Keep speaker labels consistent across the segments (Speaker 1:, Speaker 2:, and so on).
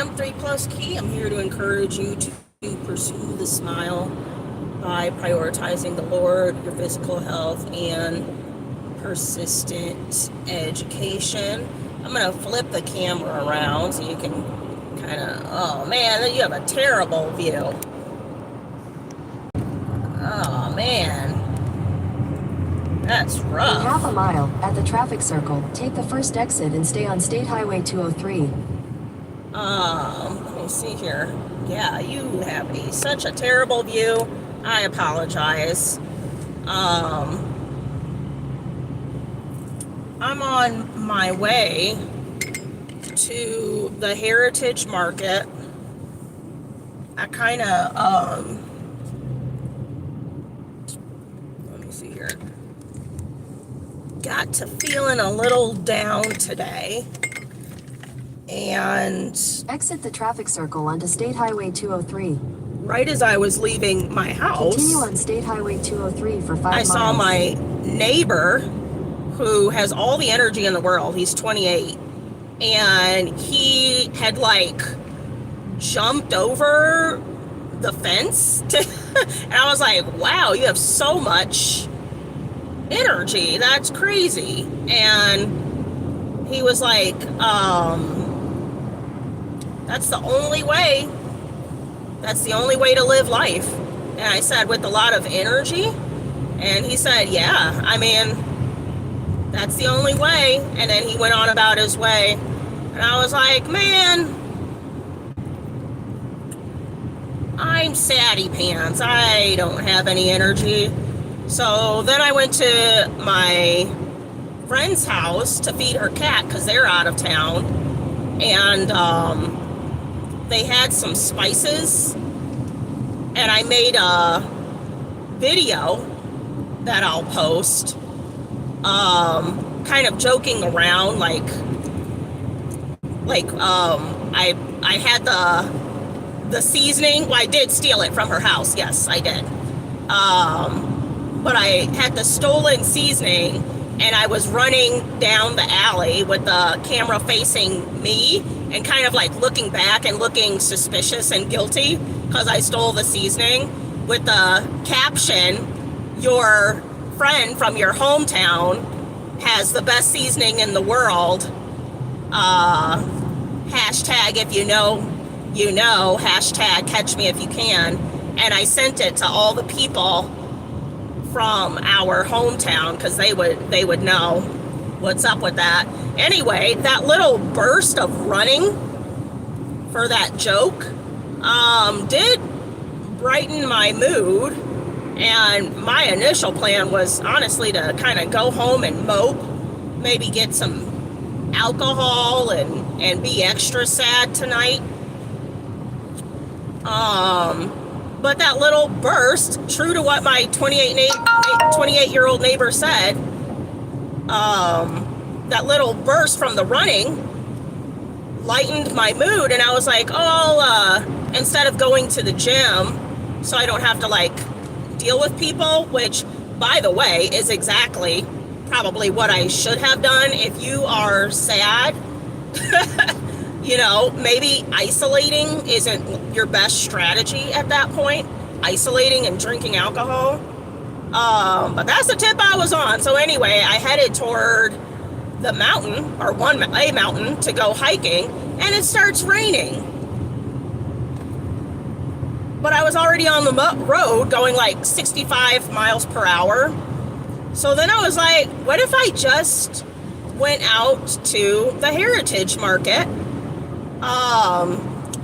Speaker 1: I'm ThreePlusKei. I'm here to encourage you to pursue the smile by prioritizing the Lord, your physical health, and persistent education. I'm going to flip the camera around so you can kind of, oh man, you have a terrible view. Oh man, that's rough.
Speaker 2: In half a mile, at the traffic circle, take the first exit and stay on State Highway 203.
Speaker 1: Let me see here. Yeah, you have such a terrible view. I apologize. I'm on my way to the Heritage Market. I kind of, let me see here. Got to feeling a little down today. And
Speaker 2: exit the traffic circle onto State Highway 203.
Speaker 1: Right as I was leaving my house,
Speaker 2: continue on State Highway 203 for 5 miles.
Speaker 1: I saw my neighbor who has all the energy in the world. He's 28. And he had like jumped over the fence. And I was like, wow, you have so much energy. That's crazy. And he was like, that's the only way. That's the only way to live life. And I said, with a lot of energy? And he said, yeah, I mean, that's the only way. And then he went on about his way. And I was like, man, I'm saddy pants. I don't have any energy. So then I went to my friend's house to feed her cat because they're out of town. And they had some spices, and I made a video that I'll post, kind of joking around, like I had the seasoning. Well, I did steal it from her house. Yes, I did. But I had the stolen seasoning, and I was running down the alley with the camera facing me and kind of like looking back and looking suspicious and guilty because I stole the seasoning, with the caption, your friend from your hometown has the best seasoning in the world. Hashtag if you know, you know, hashtag catch me if you can. And I sent it to all the people from our hometown because they would know what's up with that. Anyway, that little burst of running for that joke did brighten my mood. And my initial plan was honestly to kind of go home and mope, maybe get some alcohol and be extra sad tonight. But that little burst, true to what my 28-year-old neighbor said, that little burst from the running lightened my mood. And I was like, oh, instead of going to the gym so I don't have to like deal with people, which by the way is exactly probably what I should have done. If you are sad, you know, maybe isolating isn't your best strategy at that point, isolating and drinking alcohol. But that's the tip I was on. So anyway, I headed toward the mountain, or a mountain, to go hiking, and it starts raining. But I was already on the road going like 65 miles per hour. So then I was like, what if I just went out to the Heritage Market?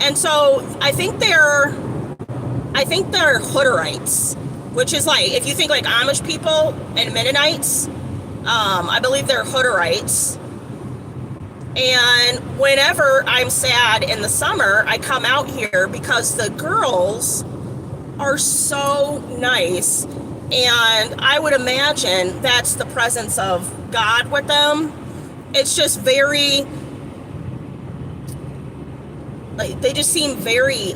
Speaker 1: And so I think they're Hooderites, which is like, if you think like Amish people and Mennonites, I believe they're Hooderites. And whenever I'm sad in the summer, I come out here because the girls are so nice. And I would imagine that's the presence of God with them. It's just very, like, they just seem very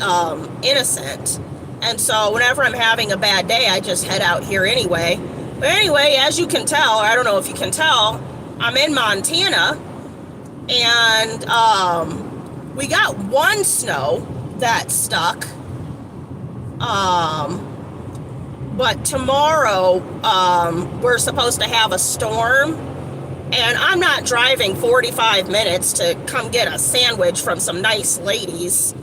Speaker 1: innocent. And so whenever I'm having a bad day, I just head out here anyway. But anyway, as you can tell, I don't know if you can tell, I'm in Montana. And We got one snow that stuck. But tomorrow, we're supposed to have a storm, and I'm not driving 45 minutes to come get a sandwich from some nice ladies.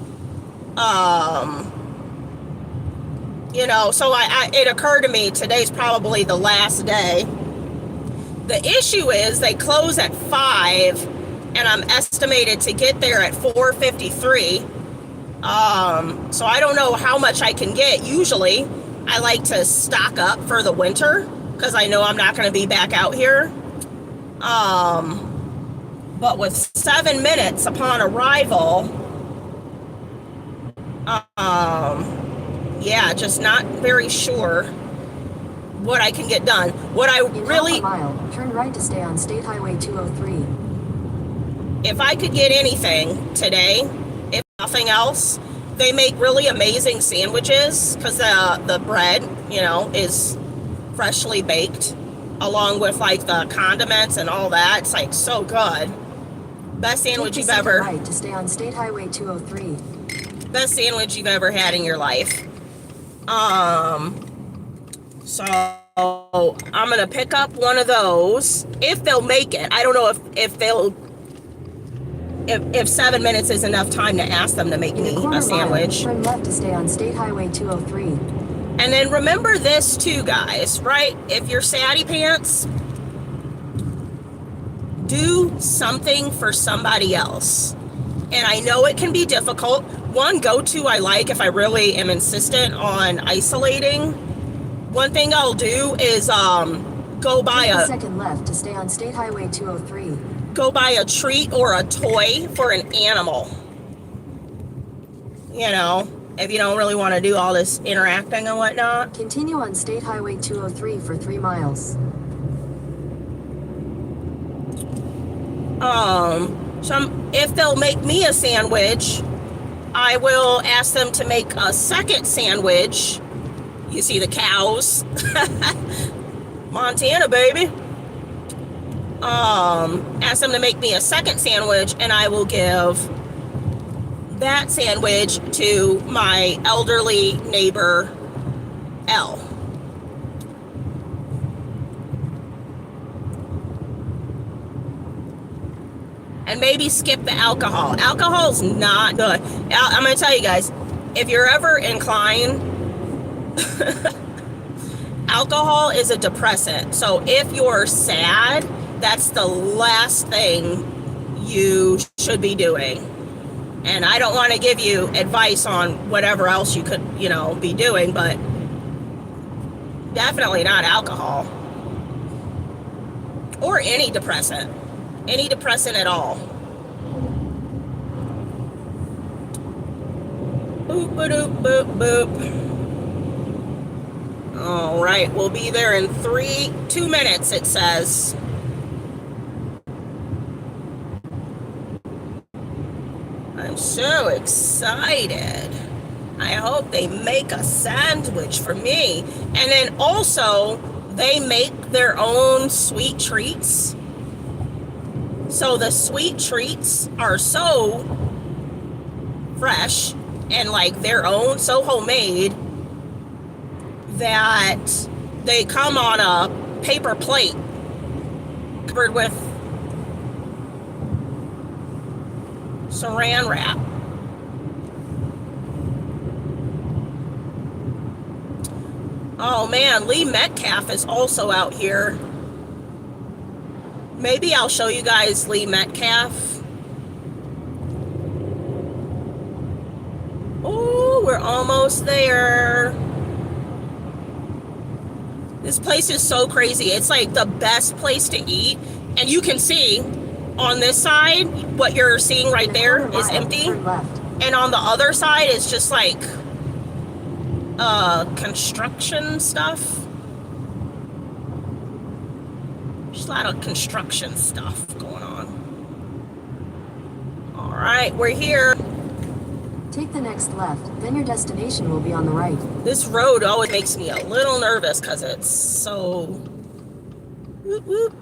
Speaker 1: You know, so it occurred to me today's probably the last day. The issue is they close at 5, and I'm estimated to get there at 4:53. So I don't know how much I can get. Usually I like to stock up for the winter because I know I'm not going to be back out here. But with 7 minutes upon arrival, yeah, just not very sure what I can get done. What I really...
Speaker 2: In half a mile, turn right to stay on State Highway 203.
Speaker 1: If I could get anything today, if nothing else, they make really amazing sandwiches because the bread, you know, is freshly baked along with like the condiments and all that. It's like so good. Best sandwich you've ever...
Speaker 2: right to stay on State Highway 203.
Speaker 1: Best sandwich you've ever had in your life. So I'm gonna pick up one of those if they'll make it. I don't know if 7 minutes is enough time to ask them to make me a sandwich.
Speaker 2: Turn left to stay on State Highway 203.
Speaker 1: And then remember this too, guys, right? If you're satty pants, do something for somebody else. And I know it can be difficult. One go-to I like if I really am insistent on isolating, one thing I'll do is go buy
Speaker 2: a second left to stay on State Highway 203.
Speaker 1: Go buy a treat or a toy for an animal. You know, if you don't really want to do all this interacting and whatnot.
Speaker 2: Continue on State Highway 203 for 3 miles.
Speaker 1: So if they'll make me a sandwich, I will ask them to make a second sandwich. You see the cows. Montana, baby. Ask them to make me a second sandwich, and I will give that sandwich to my elderly neighbor, Elle. And maybe skip the alcohol. Alcohol's not good. I'm going to tell you guys, if you're ever inclined, alcohol is a depressant. So if you're sad, that's the last thing you should be doing. And I don't want to give you advice on whatever else you could, you know, be doing, but definitely not alcohol. Or any depressant. Any depressant at all. Boop, boop, boop, boop. All right, we'll be there in 2 minutes, it says. I'm so excited. I hope they make a sandwich for me. And then also, they make their own sweet treats. So the sweet treats are so fresh and like their own, so homemade, that they come on a paper plate covered with saran wrap. Oh man, Lee Metcalf is also out here. Maybe I'll show you guys Lee Metcalf. Oh, we're almost there. This place is so crazy. It's like the best place to eat. And you can see on this side, what you're seeing right there is empty. And on the other side, it's just like construction stuff. There's a lot of construction stuff going on. All right, we're here.
Speaker 2: Take the next left, then your destination will be on the right.
Speaker 1: This road always makes me a little nervous because it's so whoop, whoop,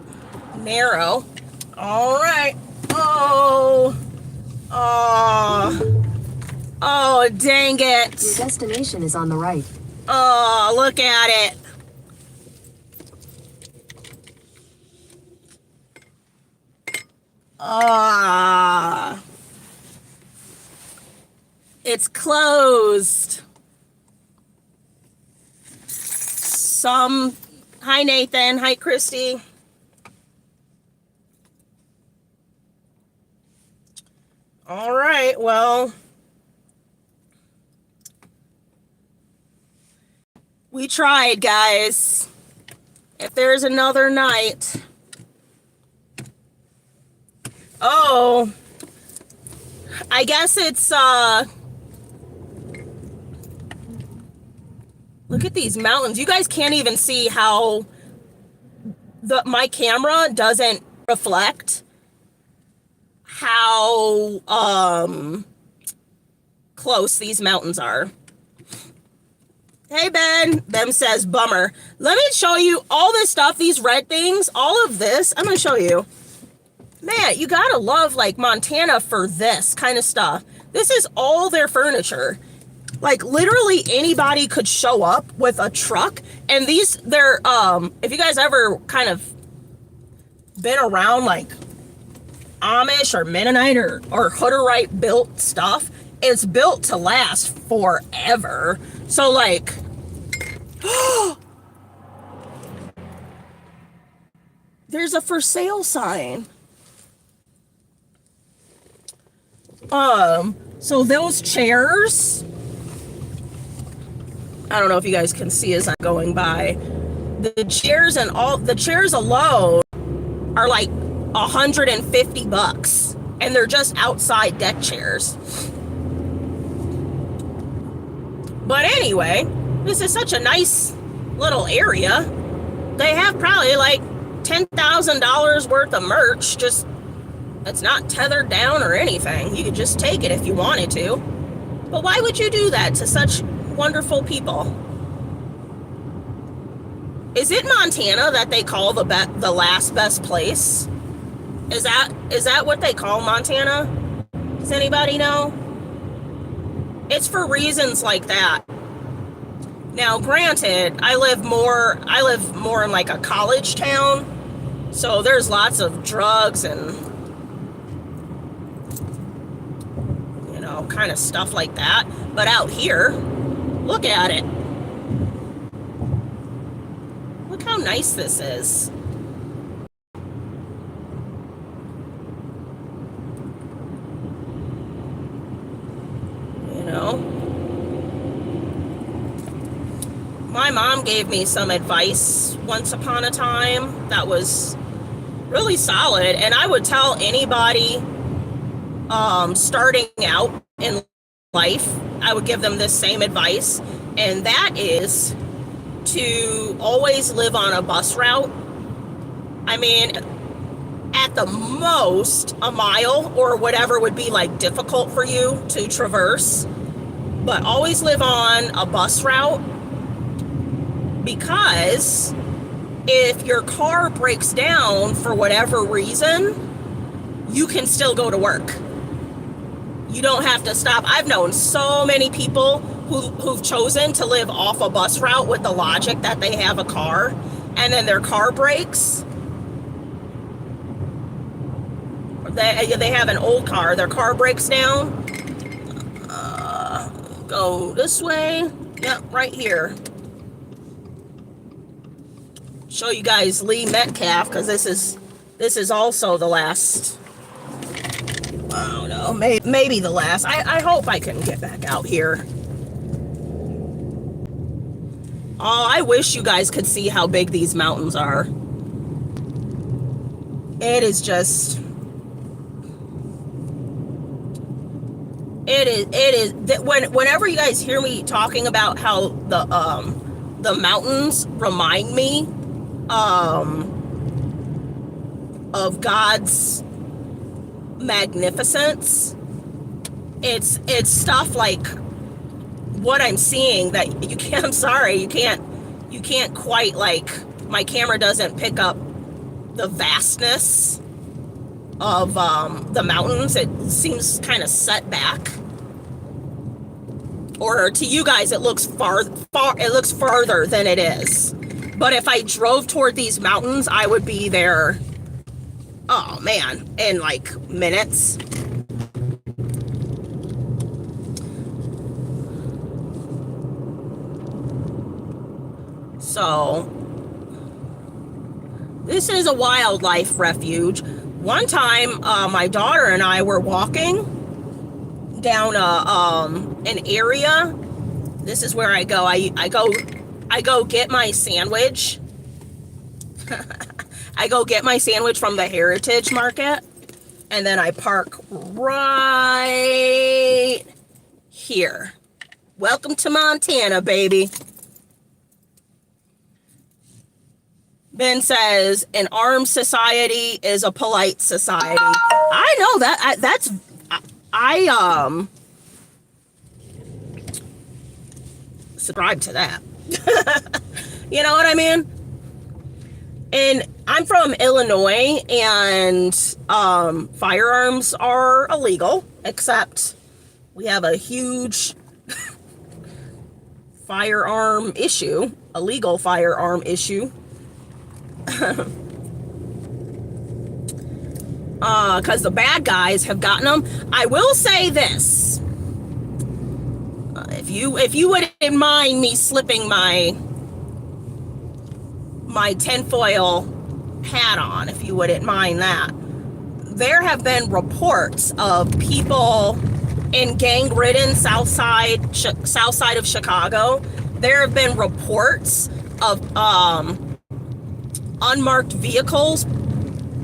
Speaker 1: narrow. All right. Oh, dang it.
Speaker 2: Your destination is on the right.
Speaker 1: Oh, look at it. Ah. It's closed. Hi, Nathan. Hi, Christy. All right, well, we tried, guys. If there's another night. Oh, I guess it's, look at these mountains. You guys can't even see how my camera doesn't reflect how close these mountains are. Hey, Ben. Them says, bummer. Let me show you all this stuff, these red things, all of this. I'm going to show you. Man, you got to love, like, Montana for this kind of stuff. This is all their furniture. Like, literally anybody could show up with a truck. And they're, if you guys ever kind of been around, like, Amish or Mennonite or Hutterite built stuff, it's built to last forever. So, like, there's a for sale sign. So those chairs, I don't know if you guys can see as I'm going by, the chairs and all the chairs alone are like $150, and they're just outside deck chairs. But anyway, this is such a nice little area. They have probably like $10,000 worth of merch. Just, it's not tethered down or anything. You could just take it if you wanted to. But why would you do that to such wonderful people? Is it Montana that they call the last best place? Is that what they call Montana? Does anybody know? It's for reasons like that. Now, granted, I live more in like a college town, so there's lots of drugs and, you know, kind of stuff like that. But out here, look at it. Look how nice this is. You know? My mom gave me some advice once upon a time that was really solid, and I would tell anybody starting out in life, I would give them this same advice, and that is to always live on a bus route. I mean, at the most a mile or whatever would be like difficult for you to traverse, but always live on a bus route, because if your car breaks down for whatever reason, you can still go to work. You don't have to stop. I've known so many people who've chosen to live off a bus route with the logic that they have a car, and then their car breaks. They have an old car, their car breaks down. Go this way. Yep, right here. Show you guys Lee Metcalf, because this is also the last, I don't know, maybe the last. I hope I can get back out here. Oh, I wish you guys could see how big these mountains are. It is just, it is whenever you guys hear me talking about how the mountains remind me of God's magnificence, it's stuff like what I'm seeing that you can't, I'm sorry, you can't quite, like, my camera doesn't pick up the vastness of the mountains. It seems kind of set back. Or to you guys, it looks it looks farther than it is. But if I drove toward these mountains, I would be there, oh man, in like minutes. So this is a wildlife refuge. One time, my daughter and I were walking down an area. This is where I go. I go get my sandwich. I go get my sandwich from the Heritage Market, and then I park right here. Welcome to Montana, baby. Ben says, an armed society is a polite society. I know that. I subscribe to that. You know what I mean? And I'm from Illinois, and firearms are illegal, except we have a huge firearm issue, a legal firearm issue. Because the bad guys have gotten them. I will say this: if you wouldn't mind me slipping my tinfoil hat on, if you wouldn't mind that, there have been reports of people in gang-ridden south side of Chicago. There have been reports of unmarked vehicles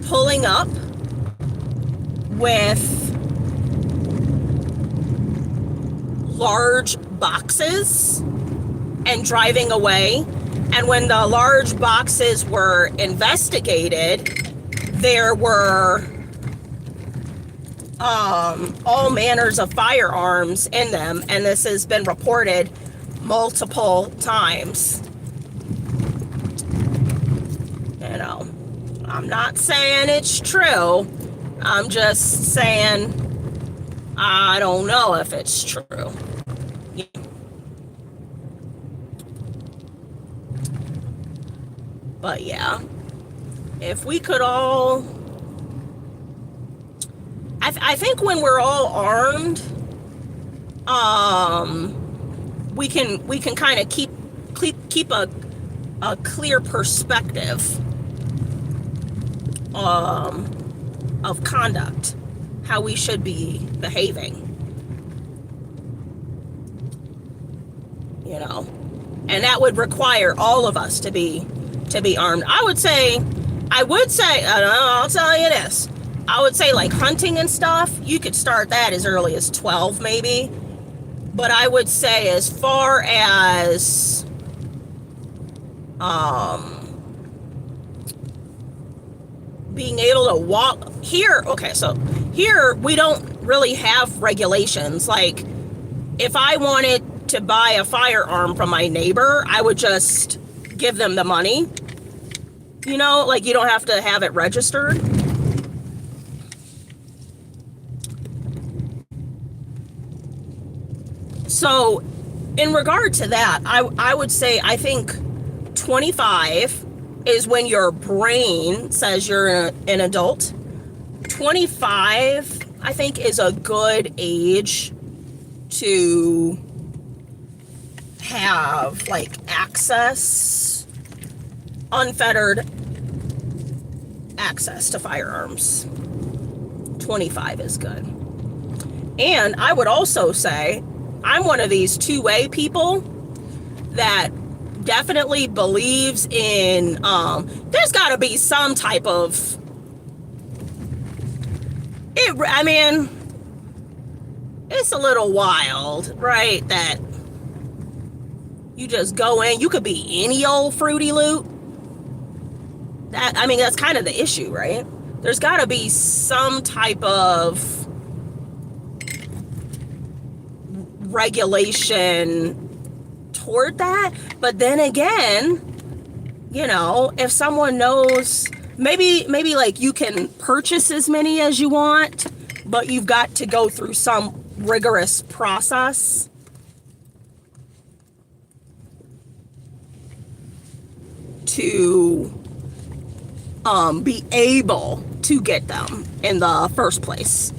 Speaker 1: pulling up with large boxes and driving away. And when the large boxes were investigated, there were all manners of firearms in them, and this has been reported multiple times. You know, I'm not saying it's true. I'm just saying I don't know if it's true. But yeah, if we could all, I think when we're all armed, we can kind of keep a clear perspective of conduct, how we should be behaving, you know, and that would require all of us to be armed. I would say, I'll tell you this, I would say like hunting and stuff, you could start that as early as 12 maybe, but I would say as far as being able to walk here, okay, so here we don't really have regulations. Like if I wanted to buy a firearm from my neighbor, I would just give them the money, you know, like you don't have to have it registered. So in regard to that, I would say, I think 25 is when your brain says you're an adult. 25, I think, is a good age to have like access, unfettered access to firearms. 25 is good. And I would also say I'm one of these two-way people that definitely believes in there's got to be some type of I mean, it's a little wild, right, that you just go in, you could be any old Fruity Loot. That, I mean, that's kind of the issue, right? There's got to be some type of regulation toward that. But then again, you know, if someone knows, maybe like you can purchase as many as you want, but you've got to go through some rigorous process. to be able to get them in the first place.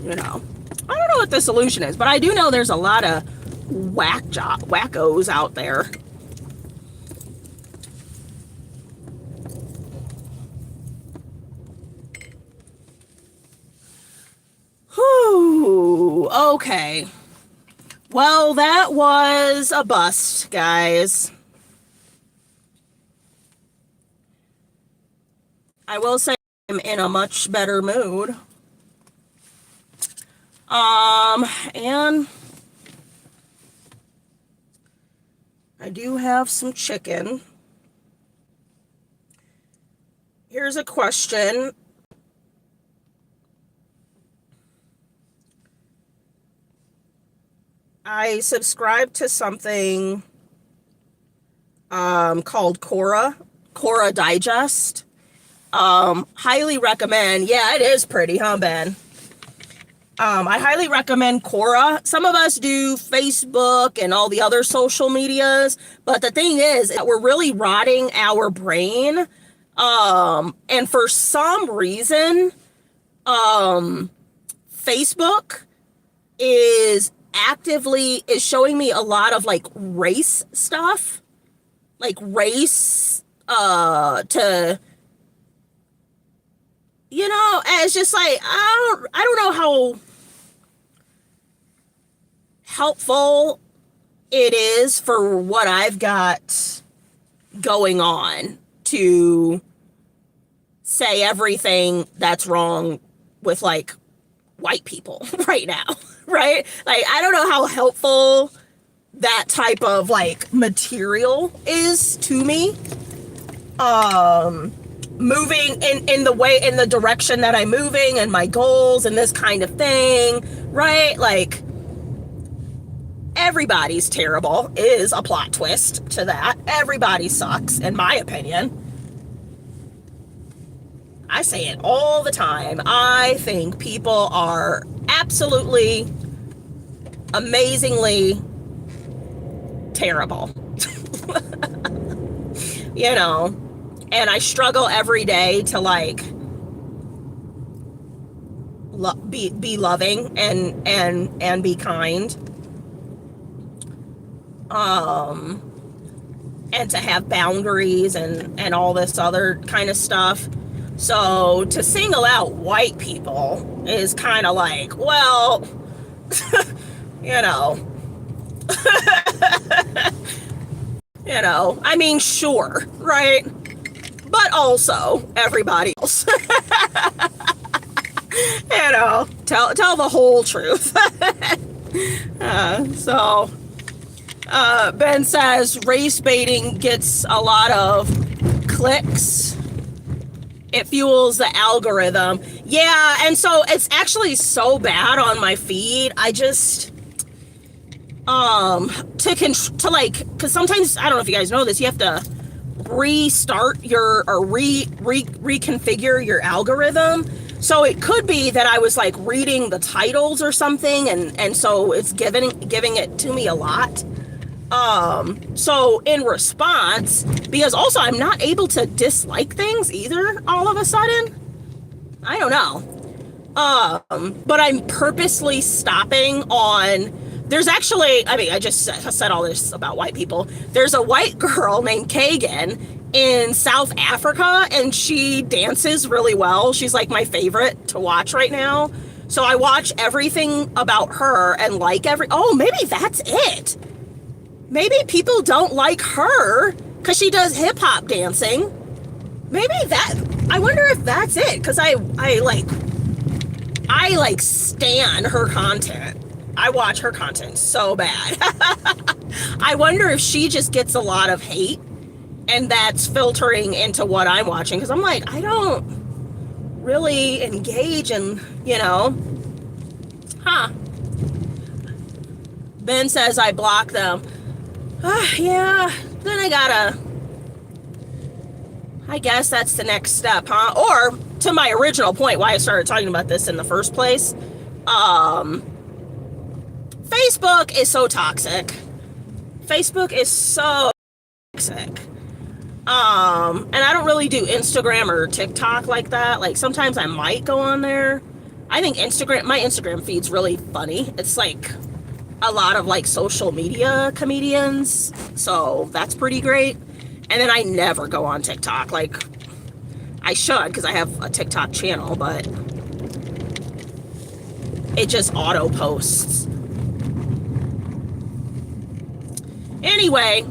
Speaker 1: You know, I don't know what the solution is, but I do know there's a lot of wackos out there. Whew, okay. Well, that was a bust, guys. I will say I'm in a much better mood. And I do have some chicken. Here's a question. I subscribe to something called Quora Digest. Highly recommend. Yeah, it is pretty, huh, Ben? I highly recommend Quora. Some of us do Facebook and all the other social medias, but the thing is that we're really rotting our brain. And for some reason, Facebook is showing me a lot of like race stuff, like race, to, you know, and it's just like, I don't know how helpful it is for what I've got going on to say everything that's wrong with like white people right now, right? Like, I don't know how helpful that type of like material is to me. Moving in the direction that I'm moving and my goals and this kind of thing, right? Like, everybody's terrible is a plot twist to that. Everybody sucks, in my opinion. I say it all the time. I think people are absolutely, amazingly terrible. You know, and I struggle every day to like be loving and be kind. And to have boundaries and all this other kind of stuff. So to single out white people is kind of like, well, you know, you know, I mean, sure, right? But also everybody else, you know, tell the whole truth. Ben says race baiting gets a lot of clicks. It fuels the algorithm. Yeah, and so it's actually so bad on my feed. I just to like, because sometimes, I don't know if you guys know this, you have to restart reconfigure your algorithm. So it could be that I was like reading the titles or something, and so it's giving it to me a lot. So in response, because also I'm not able to dislike things either all of a sudden. I don't know. But I'm purposely stopping on, there's actually, I mean, I just said all this about white people. There's a white girl named Kagan in South Africa, and she dances really well. She's like my favorite to watch right now. So I watch everything about her and like oh, maybe that's it. Maybe people don't like her because she does hip hop dancing. Maybe I wonder if that's it. Because I stan her content. I watch her content so bad. I wonder if she just gets a lot of hate and that's filtering into what I'm watching. Because I'm like, I don't really engage in, you know. Ben says I block them. Yeah, then I guess that's the next step, huh? Or, to my original point, why I started talking about this in the first place, Facebook is so toxic. Facebook is so toxic. And I don't really do Instagram or TikTok like that. Like sometimes I might go on there. I think my Instagram feed's really funny. It's like a lot of like social media comedians. So that's pretty great. And then I never go on TikTok. Like I should, because I have a TikTok channel, but it just auto posts. Anyway,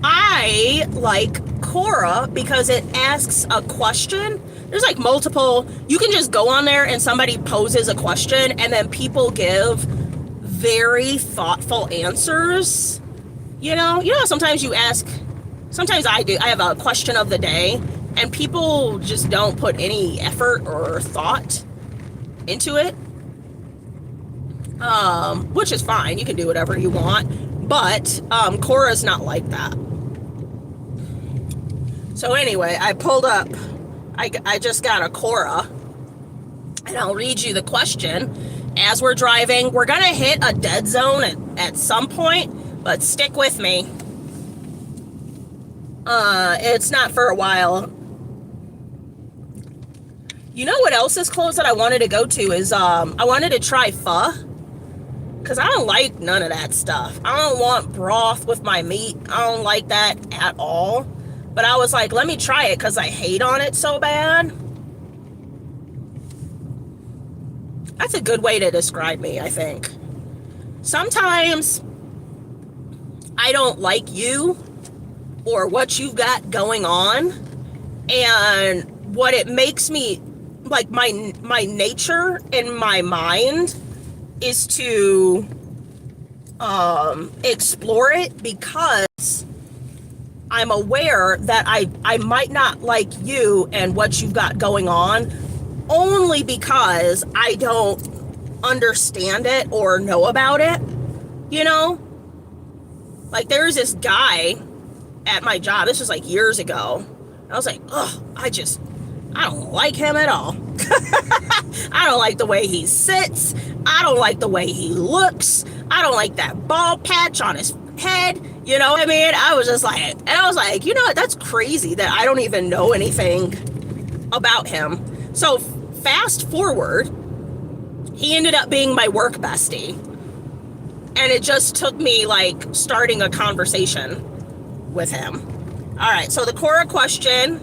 Speaker 1: I like Quora because it asks a question. There's like multiple, you can just go on there and somebody poses a question and then people give very thoughtful answers. You know, sometimes you ask, sometimes I do, I have a question of the day and people just don't put any effort or thought into it. Which is fine. You can do whatever you want, but Quora's not like that. So anyway, I pulled up, I just got a Quora, and I'll read you the question. As we're driving, we're gonna hit a dead zone at some point, but stick with me. It's not for a while. You know what else is closed that I wanted to go to is, I wanted to try pho. Because I don't like none of that stuff. I don't want broth with my meat. I don't like that at all. But I was like, let me try it because I hate on it so bad. That's a good way to describe me, I think. Sometimes I don't like you or what you've got going on. And what it makes me, like my nature in my mind is to explore it because I'm aware that I might not like you and what you've got going on only because I don't understand it or know about it, you know? Like there's this guy at my job, this was like years ago. I was like, ugh, I don't like him at all. I don't like the way he sits. I don't like the way he looks. I don't like that bald patch on his head. You know what I mean? I was like, you know what? That's crazy that I don't even know anything about him. So fast forward, he ended up being my work bestie. And it just took me like starting a conversation with him. All right. So the Quora question,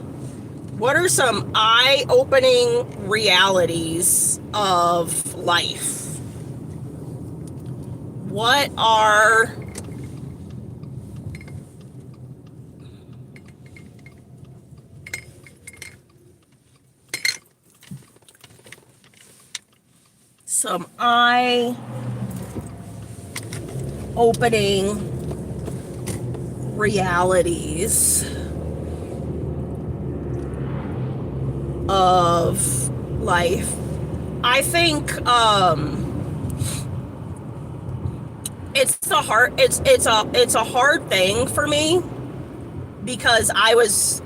Speaker 1: what are some eye-opening realities of life? What are some eye-opening realities of life? I think it's a hard thing for me because I was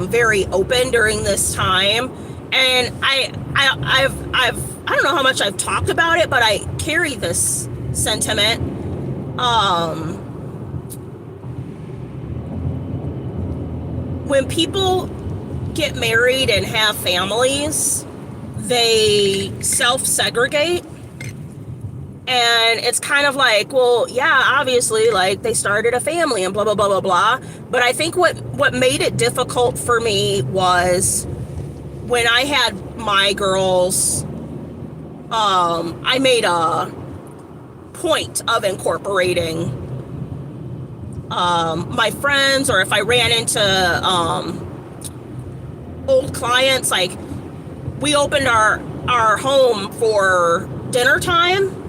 Speaker 1: very open during this time, and I don't know how much I've talked about it, but I carry this sentiment. When people get married and have families, they self-segregate. And it's kind of like, well, yeah, obviously, like they started a family and blah, blah, blah, blah, blah. But I think what made it difficult for me was when I had my girls, I made a point of incorporating my friends, or if I ran into old clients, like we opened our home for dinner time.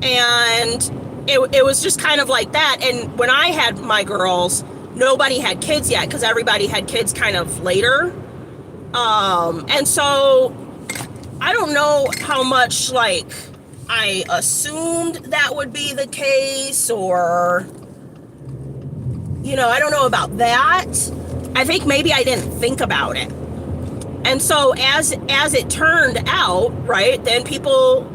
Speaker 1: And it was just kind of like that. And when I had my girls, nobody had kids yet because everybody had kids kind of later. And so I don't know how much like I assumed that would be the case, or, you know, I don't know about that. I think maybe I didn't think about it. And so as it turned out, right, then people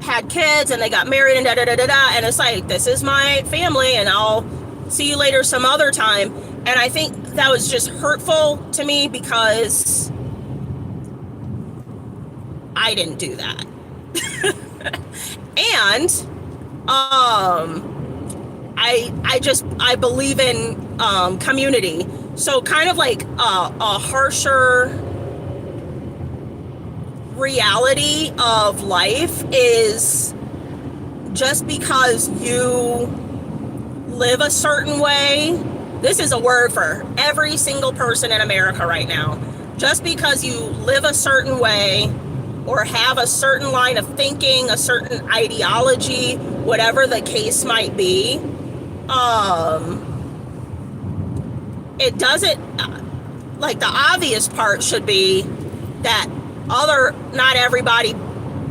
Speaker 1: had kids and they got married and da-da-da-da-da, and it's like, this is my family and I'll see you later some other time. And I think that was just hurtful to me because I didn't do that. And I believe in community. So kind of like a harsher reality of life is, just because you live a certain way, this is a word for every single person in America right now. Just because you live a certain way or have a certain line of thinking, a certain ideology, whatever the case might be, it doesn't, like, the obvious part should be that not everybody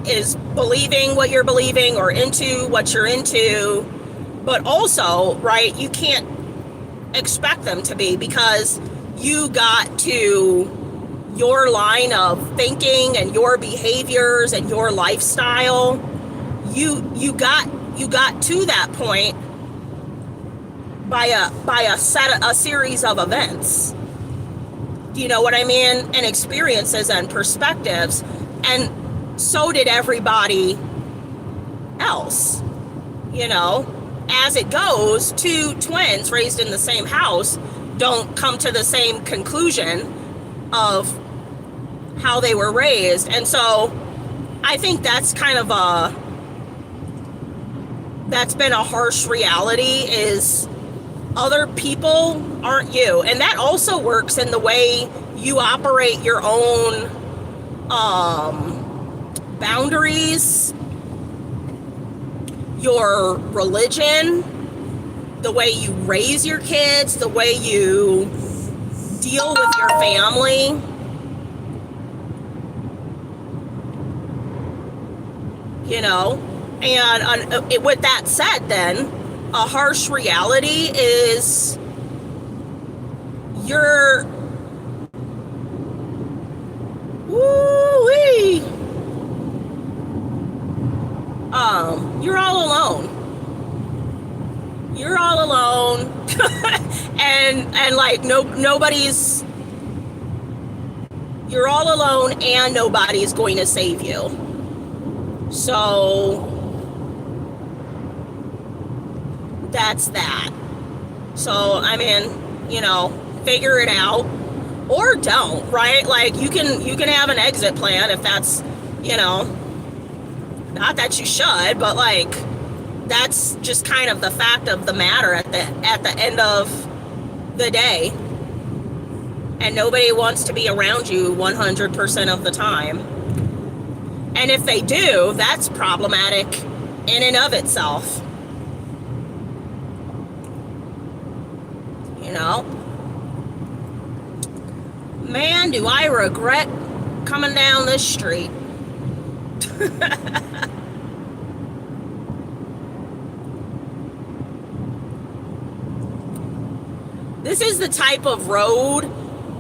Speaker 1: is believing what you're believing or into what you're into, but also, right, you can't expect them to be, because you got to your line of thinking and your behaviors and your lifestyle, you got to that point by a series of events. Do you know what I mean? And experiences and perspectives. And so did everybody else. You know, as it goes, two twins raised in the same house don't come to the same conclusion of how they were raised. And so I think that's kind of that's been a harsh reality, is other people aren't you. And that also works in the way you operate your own boundaries, your religion, the way you raise your kids, the way you deal with your family. You know, and with that said, then a harsh reality is you're you're all alone. You're all alone. and like nobody's, you're all alone and nobody's going to save you. So that's that. So I mean, you know, figure it out or don't, right? Like you can have an exit plan if that's, you know, not that you should, but like that's just kind of the fact of the matter at the end of the day. And nobody wants to be around you 100% of the time. And if they do, that's problematic in and of itself. You know? Man, do I regret coming down this street. This is the type of road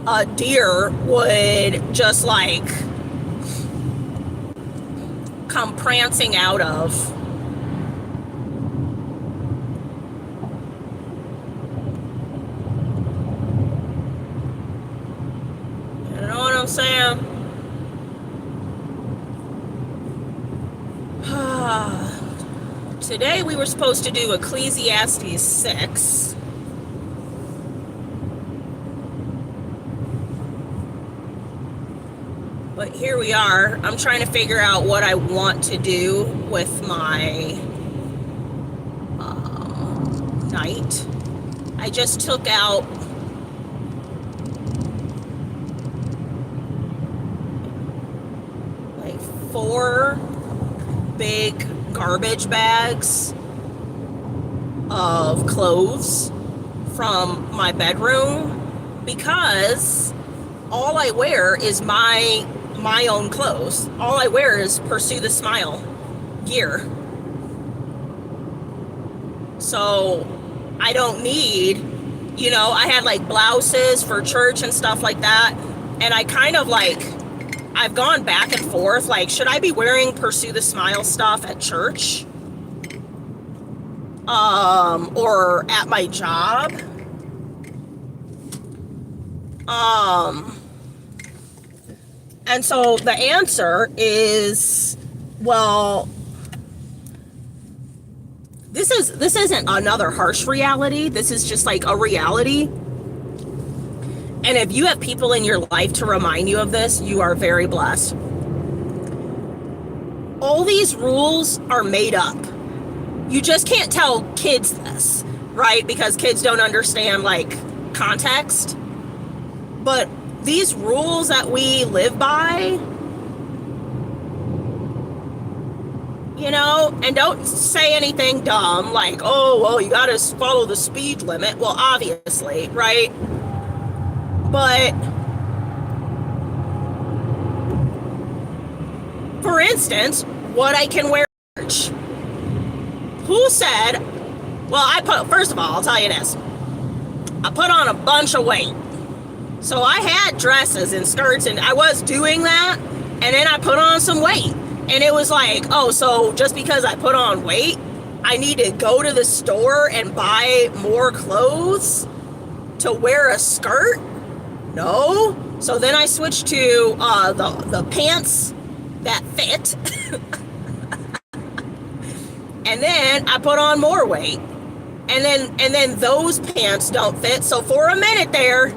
Speaker 1: a deer would just like come prancing out of. You know what I'm saying? Today we were supposed to do Ecclesiastes 6. But here we are. I'm trying to figure out what I want to do with my night. I just took out like 4 big garbage bags of clothes from my bedroom because all I wear is my own clothes. All I wear is PursueTheSmile gear. So I don't need, you know, I had like blouses for church and stuff like that. And I kind of like, I've gone back and forth, like, should I be wearing Pursue the Smile stuff at church? Or at my job? And so the answer is, well, this isn't another harsh reality. This is just like a reality. And if you have people in your life to remind you of this, you are very blessed. All these rules are made up. You just can't tell kids this, right? Because kids don't understand, like, context. But these rules that we live by, you know, and don't say anything dumb like, oh, well, you gotta follow the speed limit. Well, obviously, right? But for instance, what I can wear to church. Who said, well, first of all, I'll tell you this. I put on a bunch of weight. So I had dresses and skirts, and I was doing that, and then I put on some weight. And it was like, oh, so just because I put on weight, I need to go to the store and buy more clothes to wear a skirt? No. So then I switched to the pants that fit. And then I put on more weight. And then those pants don't fit. So for a minute there,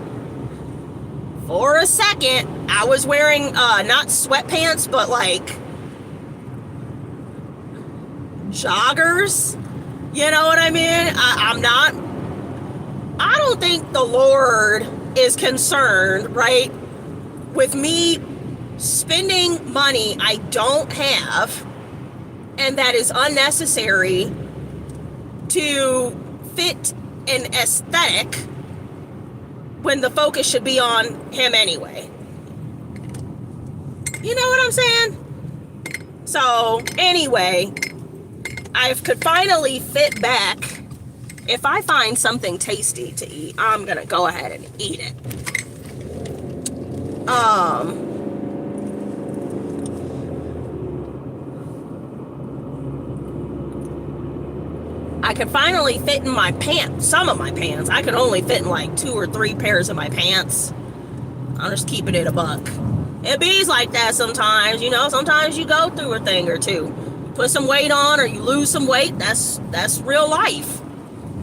Speaker 1: for a second, I was wearing not sweatpants, but like joggers. You know what I mean? I don't think the Lord is concerned, right, with me spending money I don't have and that is unnecessary to fit an aesthetic when the focus should be on him anyway. You know what I'm saying? So anyway, I could finally fit back. If I find something tasty to eat, I'm gonna go ahead and eat it. I could finally fit in my pants, some of my pants. I could only fit in like 2 or 3 pairs of my pants. I'm just keeping it a buck. It bees like that sometimes, you know. Sometimes you go through a thing or two. You put some weight on or you lose some weight. That's real life.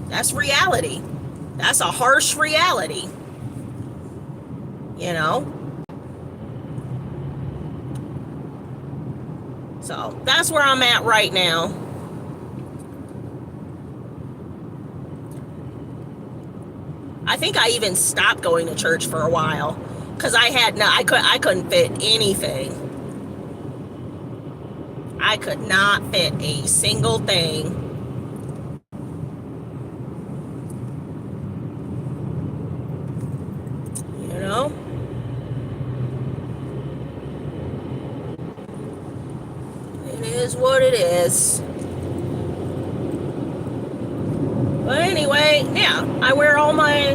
Speaker 1: That's reality. That's a harsh reality. You know? So that's where I'm at right now. I think I even stopped going to church for a while because I couldn't fit anything. I could not fit a single thing. You know? It is what it is. But anyway, yeah, I wear all my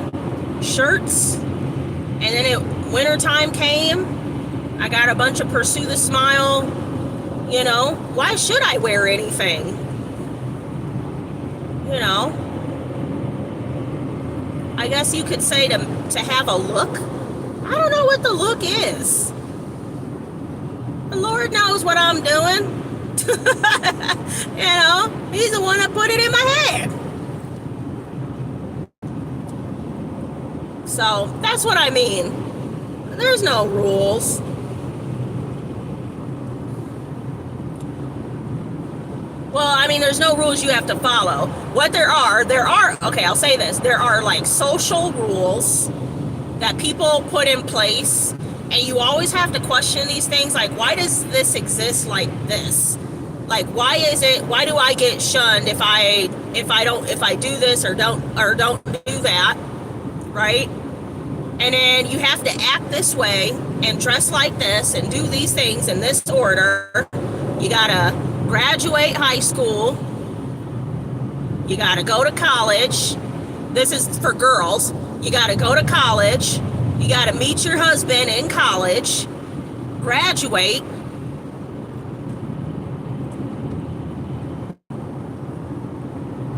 Speaker 1: shirts, and then wintertime came. I got a bunch of Pursue the Smile. You know, why should I wear anything? You know, I guess you could say to have a look. I don't know what the look is. The Lord knows what I'm doing. You know, he's the one that put it in my head. So that's what I mean. There's no rules. Well, I mean, there's no rules you have to follow. What there are, okay, I'll say this. There are like social rules that people put in place, and you always have to question these things. Like, why does this exist like this? Like, why do I get shunned if I do this or don't do that, right? And then you have to act this way and dress like this and do these things in this order. You gotta graduate high school. You gotta go to college. This is for girls. You gotta go to college. You gotta meet your husband in college. graduate,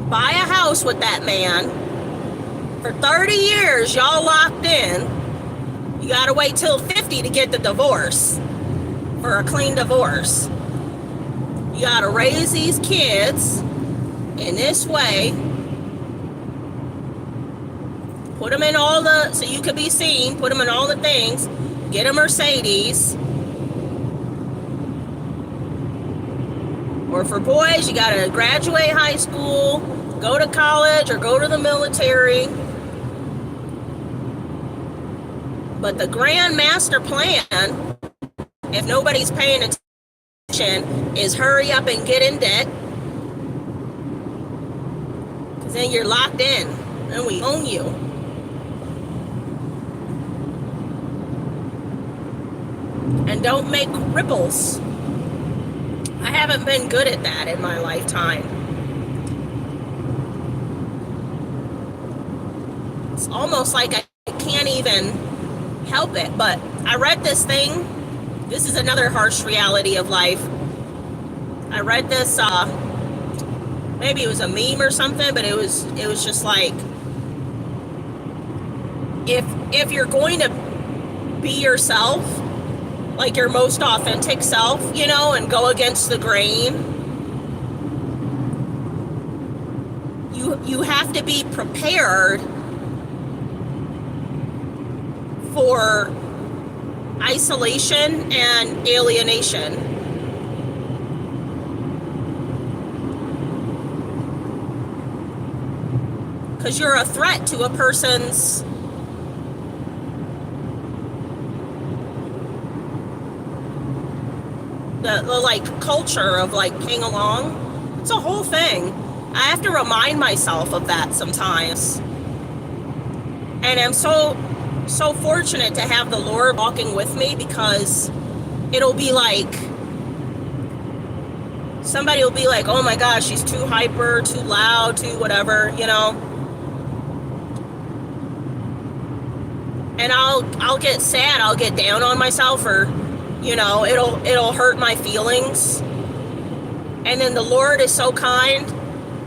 Speaker 1: buy a house with that man. For 30 years, y'all locked in. You gotta wait till 50 to get the divorce, for a clean divorce. You gotta raise these kids in this way. Put them in all the, so you could be seen, put them in all the things. Get a Mercedes. Or for boys, you gotta graduate high school, go to college, or go to the military. But the grand master plan, if nobody's paying attention, is hurry up and get in debt. Because then you're locked in and we own you. And don't make ripples. I haven't been good at that in my lifetime. It's almost like I can't even help it. But I read this thing. This is another harsh reality of life. I read this, maybe it was a meme or something, but it was just like, if you're going to be yourself, like your most authentic self, you know, and go against the grain, you have to be prepared for isolation and alienation. Because you're a threat to a person's the like culture of like playing along. It's a whole thing. I have to remind myself of that sometimes. And I'm so fortunate to have the Lord walking with me, because it'll be like somebody will be like, oh my gosh, she's too hyper, too loud, too whatever, you know. And I'll get sad, I'll get down on myself, or you know, it'll hurt my feelings. And then the Lord is so kind,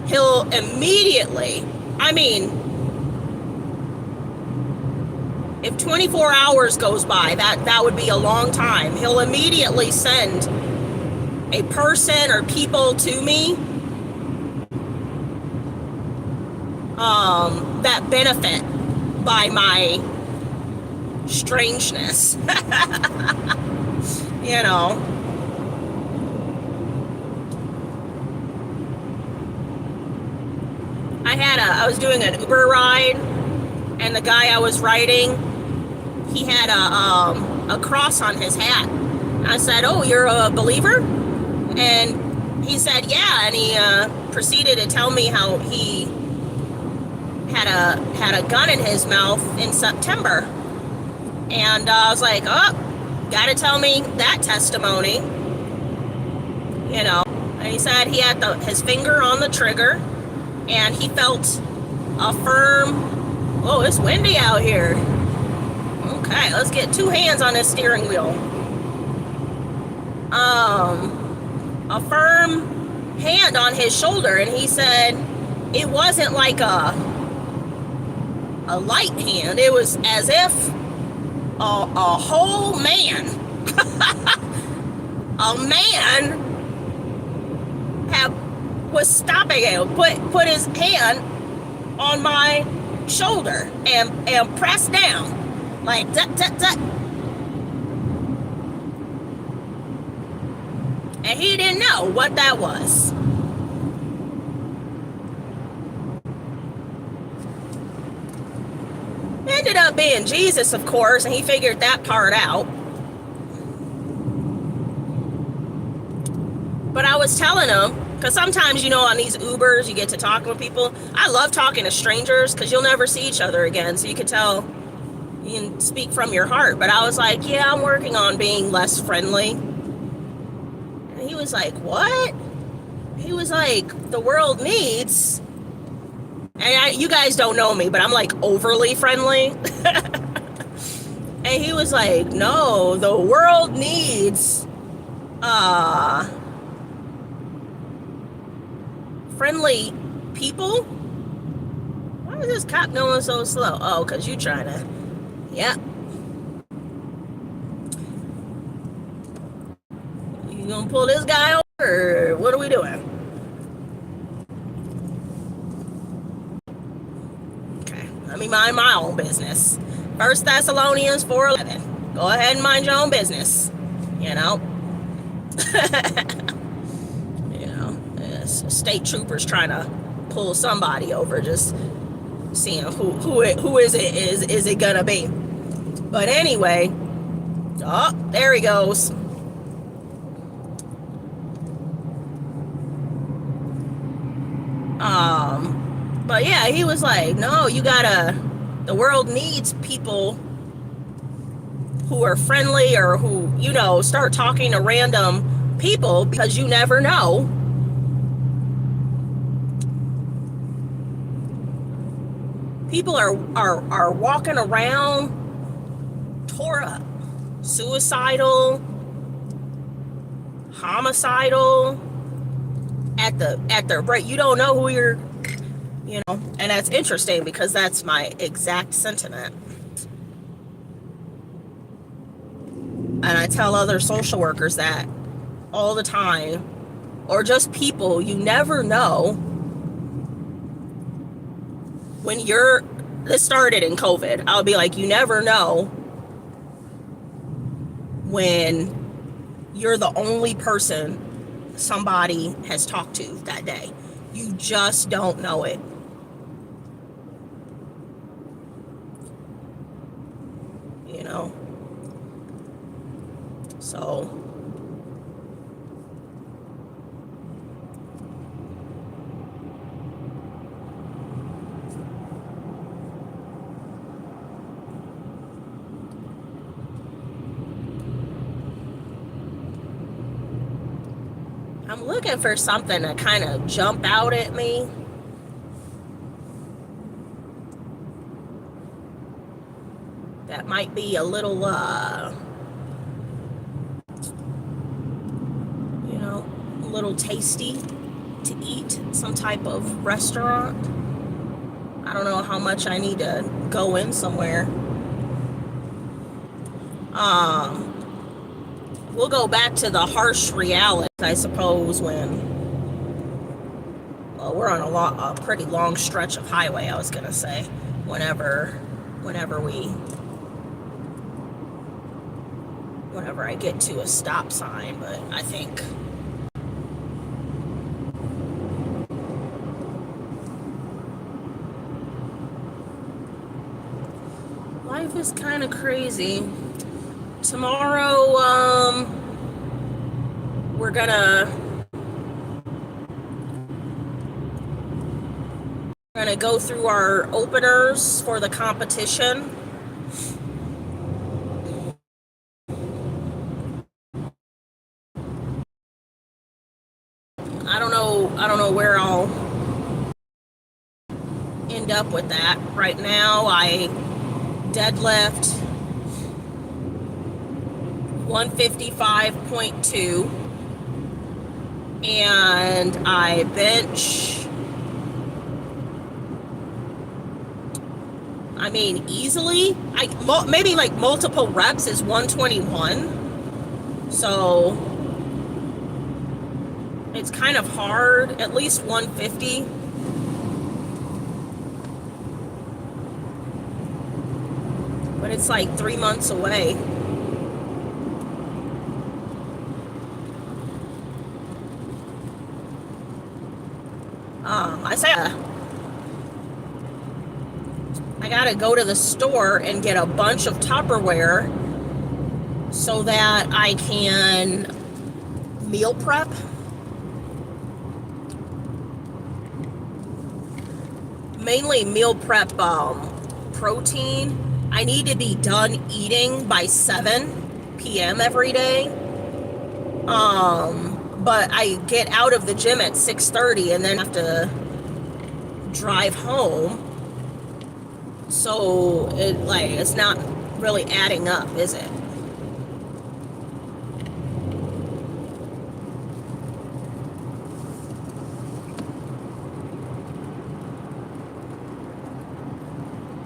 Speaker 1: he'll immediately, I mean, if 24 hours goes by, that would be a long time. He'll immediately send a person or people to me that benefit by my strangeness. You know. I was doing an Uber ride, and the guy I was riding, he had a cross on his hat. I said, oh, you're a believer? And he said, yeah. And he proceeded to tell me how he had a gun in his mouth in September. And I was like, oh, gotta tell me that testimony. You know. And he said he had his finger on the trigger, and he felt a firm, oh, it's windy out here. Okay, let's get two hands on this steering wheel. A firm hand on his shoulder, and he said it wasn't like a light hand. It was as if a whole man, a man was stopping him, put his hand on my shoulder and pressed down like tut, tut, tut. And he didn't know what that was. Ended up being Jesus, of course, and he figured that part out. But I was telling him, because sometimes, you know, on these Ubers, you get to talk with people. I love talking to strangers because you'll never see each other again. So you can tell, you can speak from your heart. But I was like, yeah, I'm working on being less friendly. And he was like, what? He was like, the world needs... And you guys don't know me, but I'm like overly friendly. And And he was like, no, the world needs friendly people. Why is this cop going so slow? Oh, because you trying to, yeah. You gonna pull this guy over, or what are we doing? Okay, let me mind my own business. 1 Thessalonians 4:11. Go ahead and mind your own business. You know? You know, state troopers trying to pull somebody over, just seeing who is it gonna be. But anyway, oh, there he goes. But yeah, he was like, no, the world needs people who are friendly, or who, you know, start talking to random people, because you never know. People are walking around tore up, suicidal, homicidal, at their break. You don't know who you're, you know, and that's interesting, because that's my exact sentiment. And I tell other social workers that all the time, or just people, you never know when this started in COVID. I'll be like, you never know when you're the only person somebody has talked to that day. You just don't know it. You know? So I'm looking for something to kind of jump out at me. That might be a little, you know, a little tasty to eat. Some type of restaurant. I don't know how much I need to go in somewhere. We'll go back to the harsh reality, I suppose, when, well, we're on a pretty long stretch of highway, I was gonna say, whenever I get to a stop sign. But I think life is kind of crazy. Tomorrow, we're gonna go through our openers for the competition. I don't know where I'll end up with that. Right now, I deadlift 155.2, and I bench, I mean, easily, maybe like multiple reps is 121. So it's kind of hard, at least 150. But it's like 3 months away. I gotta go to the store and get a bunch of Tupperware so that I can meal prep. Mainly meal prep protein. I need to be done eating by 7 p.m. every day. But I get out of the gym at 6:30 and then have to drive home. So it's not really adding up, is it?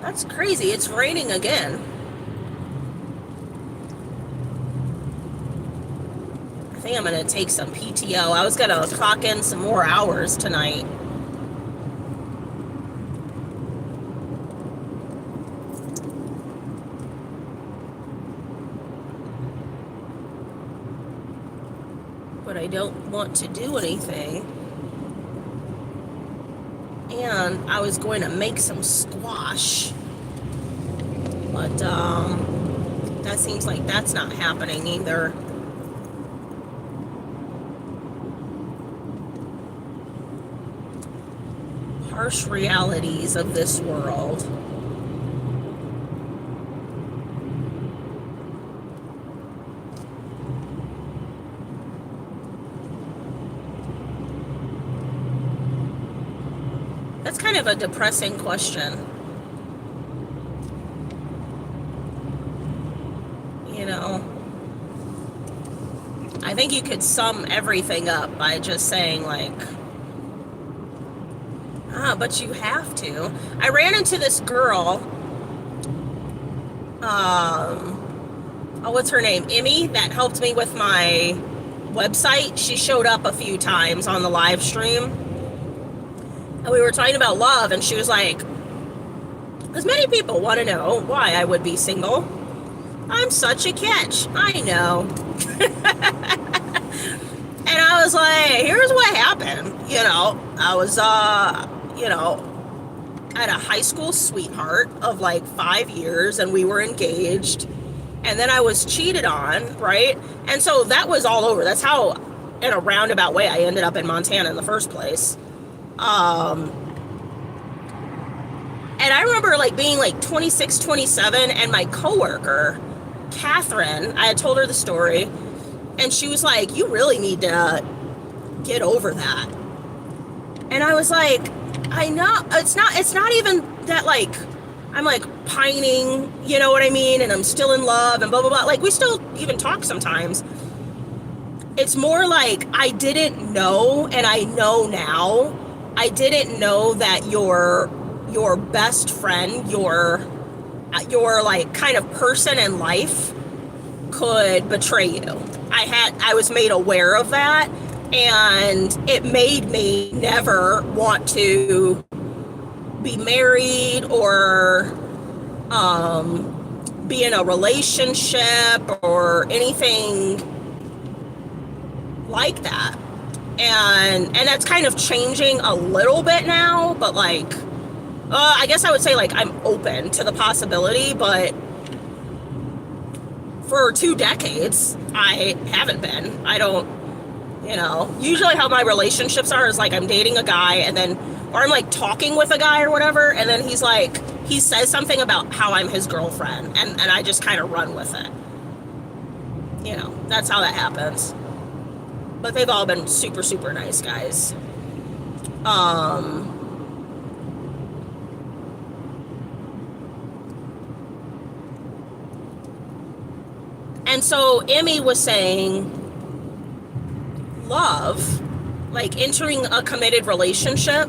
Speaker 1: That's crazy. It's raining again. I think I'm going to take some PTO. I was going to clock in some more hours tonight. But I don't want to do anything. And I was going to make some squash. But that seems like that's not happening either. Harsh realities of this world. That's kind of a depressing question. You know, I think you could sum everything up by just saying like, but you have to. I ran into this girl, what's her name? Emmy, that helped me with my website. She showed up a few times on the live stream. And we were talking about love, and she was like, because many people want to know why I would be single. I'm such a catch. I know. And I was like, here's what happened. You know, I was, you know, I had a high school sweetheart of like 5 years, and we were engaged. And then I was cheated on, right? And so that was all over. That's how, in a roundabout way, I ended up in Montana in the first place. And I remember like being like 26, 27, and my coworker, Catherine, I had told her the story, and she was like, you really need to get over that. And I was like, I know, it's not even that like, I'm like pining, you know what I mean? And I'm still in love and blah, blah, blah. Like we still even talk sometimes. It's more like I didn't know, and I know now, I didn't know that your best friend, your like kind of person in life could betray you. I was made aware of that, and it made me never want to be married or be in a relationship or anything like that. And that's kind of changing a little bit now, but like, I guess I would say like I'm open to the possibility, but for 2 decades, I haven't been. I don't, you know, usually how my relationships are is like I'm dating a guy, and then, or I'm like talking with a guy or whatever, and then he's like, he says something about how I'm his girlfriend, and I just kind of run with it. You know, that's how that happens. But they've all been super, super nice guys. And so Emmy was saying love, like entering a committed relationship,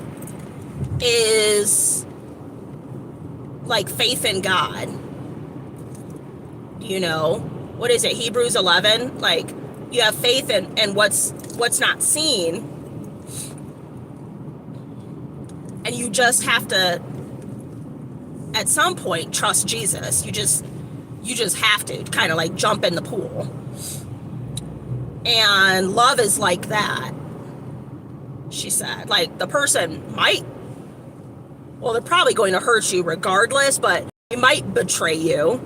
Speaker 1: is like faith in God. You know, what is it? Hebrews 11, like you have faith in what's not seen, and you just have to at some point trust Jesus. You just have to kind of like jump in the pool. And love is like that, she said. Like the person they're probably going to hurt you regardless, but they might betray you,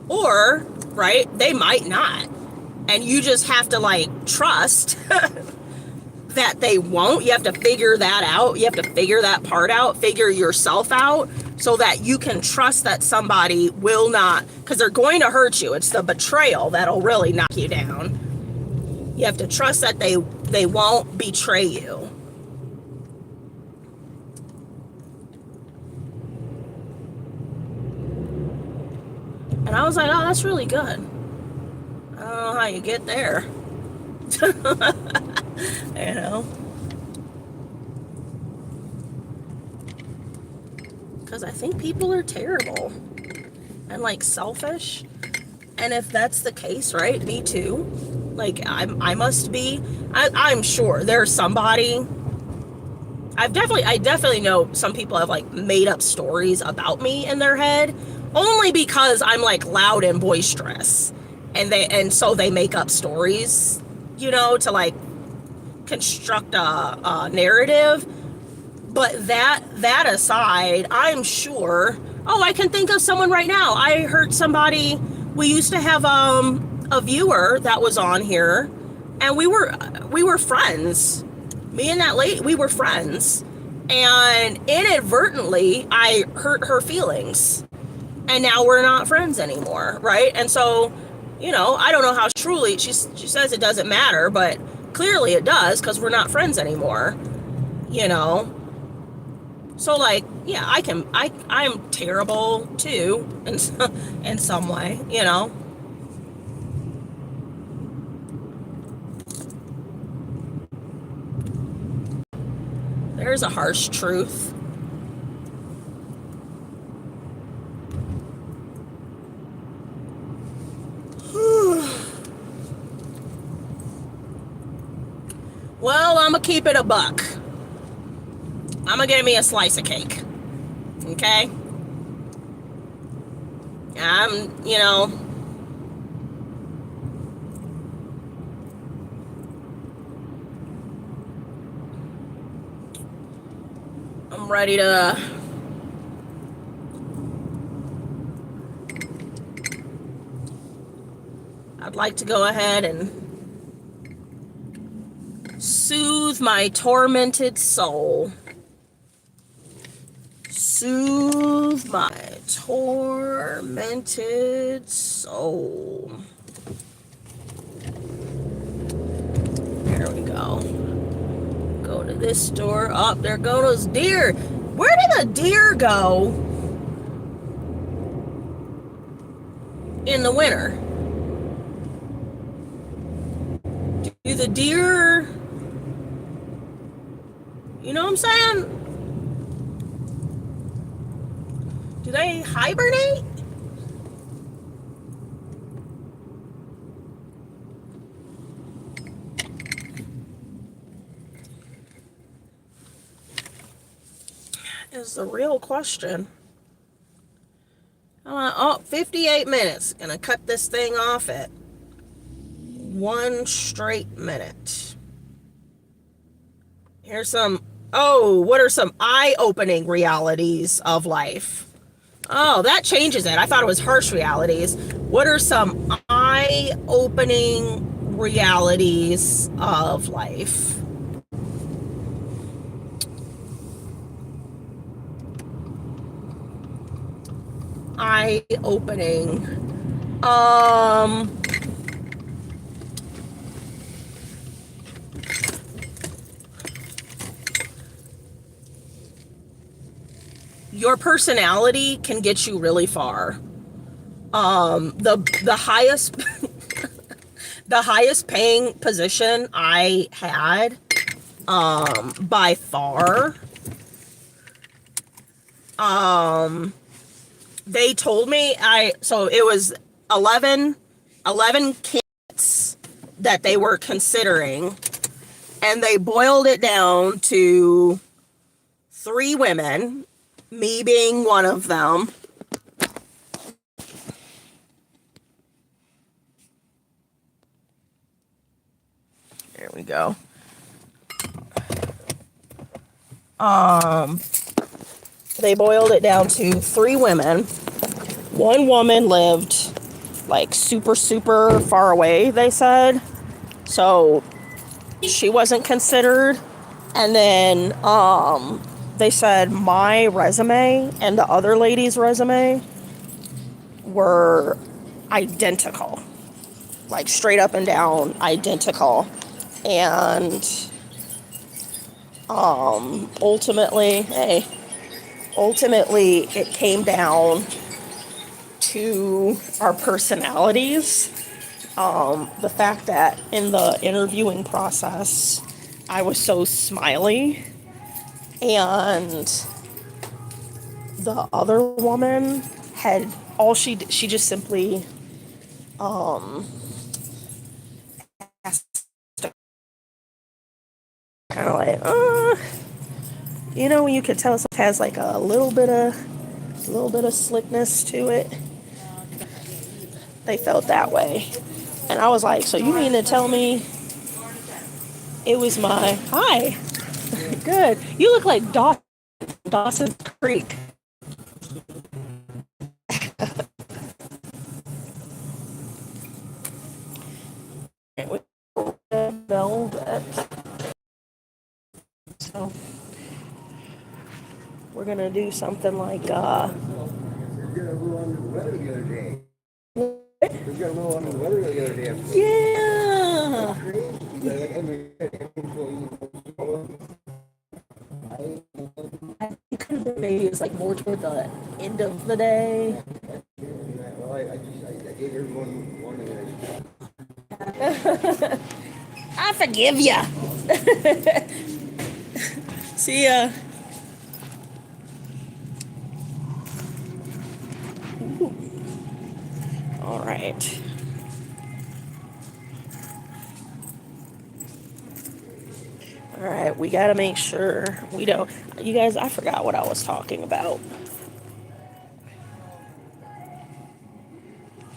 Speaker 1: or right, they might not. And you just have to like trust that they won't. You have to figure that out. You have to figure that part out, figure yourself out, so that you can trust that somebody will not, because they're going to hurt you. It's the betrayal that'll really knock you down. You have to trust that they won't betray you. I was like, oh, that's really good. I don't know how you get there. You know? Because I think people are terrible and like selfish. And if that's the case, right? Me too. Like I must be. I'm sure there's somebody. I definitely know some people have like made up stories about me in their head, only because I'm like loud and boisterous, and so they make up stories, you know, to like construct a narrative. But that aside, I'm sure. Oh, I can think of someone right now. I heard somebody. We used to have a viewer that was on here, and we were friends. Me and that lady, we were friends, and inadvertently, I hurt her feelings, and now we're not friends anymore, right? And so, you know, I don't know how truly she says it doesn't matter, but clearly it does because we're not friends anymore, you know. So like, yeah, I'm terrible too in some way, you know. There's a harsh truth. Well, I'm gonna keep it a buck. I'm gonna get me a slice of cake. Okay? You know, I'm ready to I'd like to go ahead and soothe my tormented soul. Soothe my tormented soul. There we go. Go to this store. Oh, there go those deer. Where did the deer go in the winter? Do the deer, you know what I'm saying? Do they hibernate? Is the real question. Oh, 58 minutes. Gonna cut this thing off at 1 straight minute. Here's some, oh, what are some eye-opening realities of life? Oh, that changes it. I thought it was harsh realities. What are some eye-opening realities of life? Eye-opening. Your personality can get you really far. The highest the highest paying position I had, by far, they told me so it was 11 kids that they were considering, and they boiled it down to 3 women, me being one of them. There we go. They boiled it down to 3 women. 1 woman lived like super far away, they said. So she wasn't considered. And then they said my resume and the other lady's resume were identical. Like straight up and down identical. And ultimately it came down to our personalities. The fact that in the interviewing process, I was so smiley, and the other woman had all she just simply asked, kind of like, when you could tell it has like a little bit of slickness to it. They felt that way, and I was like, so you mean to tell me it was my hi? Good. You look like Dawson's Creek. Velvet. So we're gonna do something like
Speaker 3: We got a little under the weather the other day. We got a little under the weather the other day.
Speaker 1: yeah. It could have been maybe it was like more toward the end of the day.
Speaker 3: Well, I gave everyone one
Speaker 1: I forgive ya. See ya. Ooh. All right. All right, we got to make sure we don't. You guys, I forgot what I was talking about.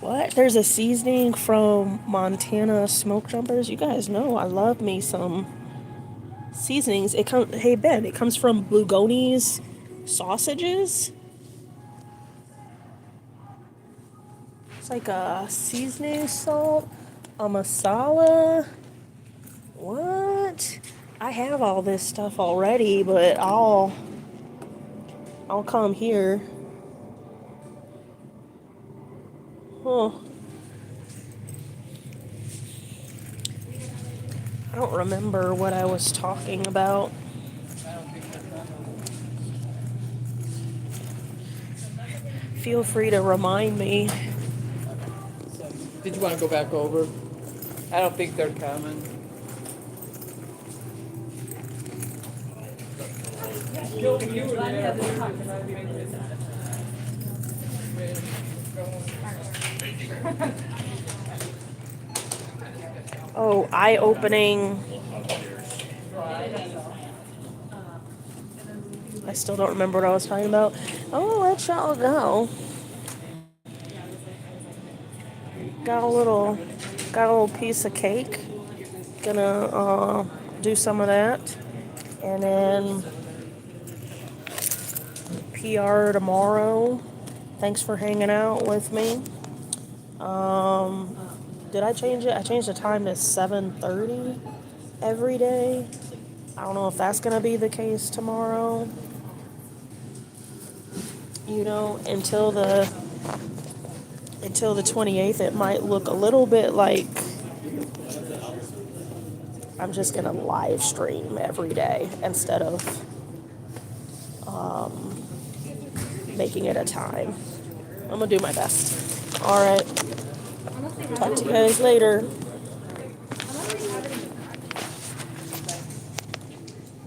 Speaker 1: What? There's a seasoning from Montana Smoke Jumpers. You guys know I love me some seasonings. Hey Ben, it comes from Blugoni's sausages. It's like a seasoning salt, a masala. What? I have all this stuff already, but I'll come here. Huh. I don't remember what I was talking about. Feel free to remind me.
Speaker 4: Did you want to go back over? I don't think they're coming.
Speaker 1: Oh, eye-opening. I still don't remember what I was talking about. Oh, let y'all go. Got a little piece of cake. Gonna do some of that, and then PR tomorrow. Thanks for hanging out with me. Did I change it? I changed the time to 7:30 every day. I don't know if that's gonna be the case tomorrow. Until the 28th, it might look a little bit like I'm just gonna live stream every day instead of making it a time. I'm gonna do my best. All right. Talk to you guys later.